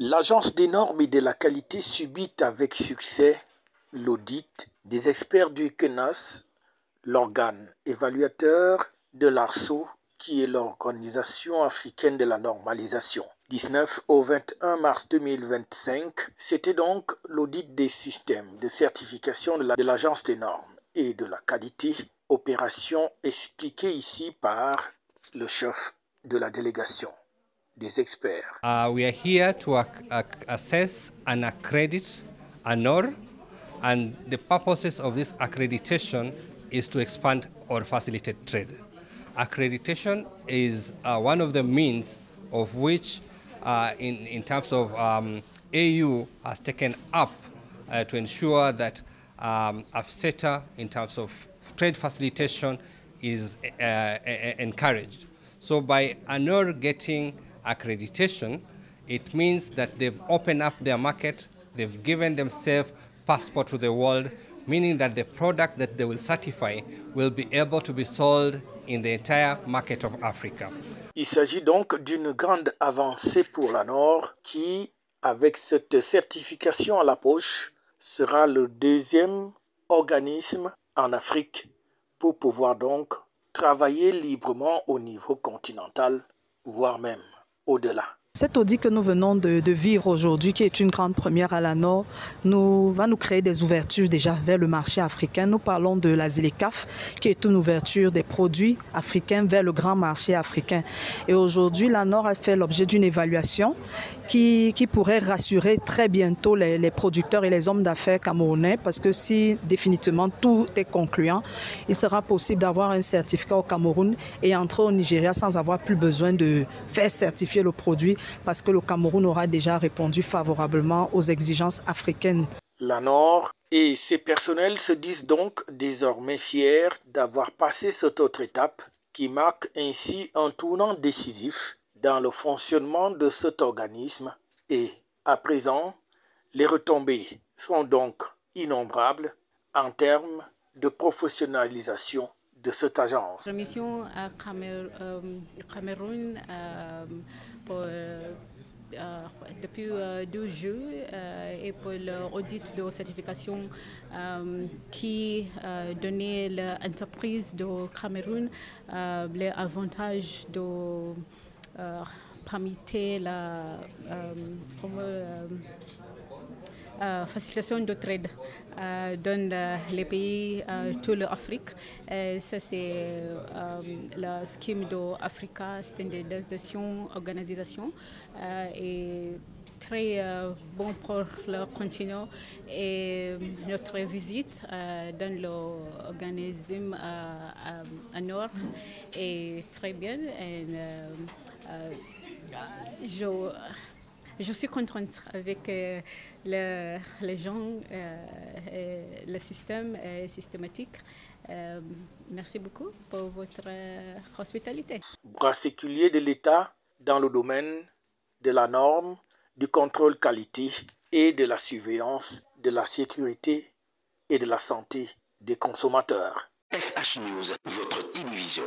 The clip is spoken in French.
L'Agence des normes et de la qualité subit avec succès l'audit des experts du CNAS, l'organe évaluateur de l'ARSO, qui est l'Organisation africaine de la normalisation. 19 au 21 mars 2025, c'était donc l'audit des systèmes de certification de l'Agence des normes et de la qualité, opération expliquée ici par le chef de la délégation des experts. We are here to assess and accredit ANOR, and the purposes of this accreditation is to expand or facilitate trade. Accreditation is one of the means of which, in terms of AU, has taken up to ensure that AFCETA, in terms of trade facilitation, is encouraged. So by ANOR getting accreditation, it means that they've opened up their market, they've given themselves passport to the world, meaning that the product that they will certify will be able to be sold in the entire market of Africa. Il s'agit donc d'une grande avancée pour l'ANOR qui, avec cette certification à la poche, sera le deuxième organisme en Afrique pour pouvoir donc travailler librement au niveau continental, voire même au-delà. Cet audit que nous venons de vivre aujourd'hui, qui est une grande première à l'ANOR, va nous créer des ouvertures déjà vers le marché africain. Nous parlons de la ZLECAf, qui est une ouverture des produits africains vers le grand marché africain. Et aujourd'hui, l'ANOR a fait l'objet d'une évaluation qui pourrait rassurer très bientôt les producteurs et les hommes d'affaires camerounais, parce que si définitivement tout est concluant, il sera possible d'avoir un certificat au Cameroun et entrer au Nigeria sans avoir plus besoin de faire certifier le produit, parce que le Cameroun aura déjà répondu favorablement aux exigences africaines. L'ANOR et ses personnels se disent donc désormais fiers d'avoir passé cette autre étape qui marque ainsi un tournant décisif dans le fonctionnement de cet organisme. Et à présent, les retombées sont donc innombrables en termes de professionnalisation de cette agence. La mission à Cameroun depuis 12 jours et pour l'audit de certification qui donnait l'entreprise de Cameroun les avantages de permettre la facilitation de trade dans les pays de l'Afrique. Ça, c'est la scheme de Africa Standardization Organisation et très bon pour le continent. Et notre visite dans l'organisme ANOR est très bien. Et, je suis contente avec les gens, le système systématique. Merci beaucoup pour votre hospitalité. Bras séculier de l'État dans le domaine de la norme, du contrôle qualité et de la surveillance de la sécurité et de la santé des consommateurs. FH News, votre télévision.